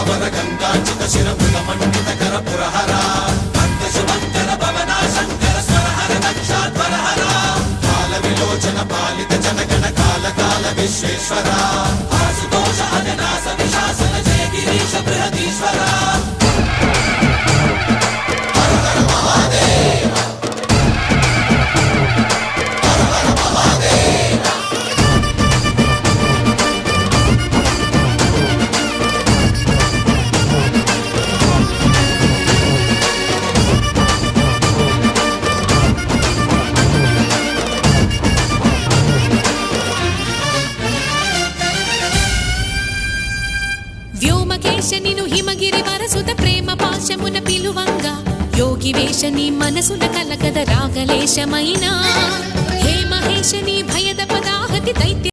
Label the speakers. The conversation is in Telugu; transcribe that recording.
Speaker 1: స్థావర గంగాచిత శిరముల మండిత కర పురహర భక్త శుభంకర భవనా శంకర స్వరహర దక్షాధ్వరహర కాల విలోచన పాలిత జనగణ కాల కాల విశ్వేశ్వర ఆశుతోష అజనాశ విశాసన జయ గిరీశ బృహదీశ్వర
Speaker 2: వ్యోమకేశనిను హిమగిరి వరసుత ప్రేమ పాశమున పిలువంగా యోగి వేషని మనసున కలకద రాగలేశమైనా హే మహేశని భయద పదాహతి దైత్య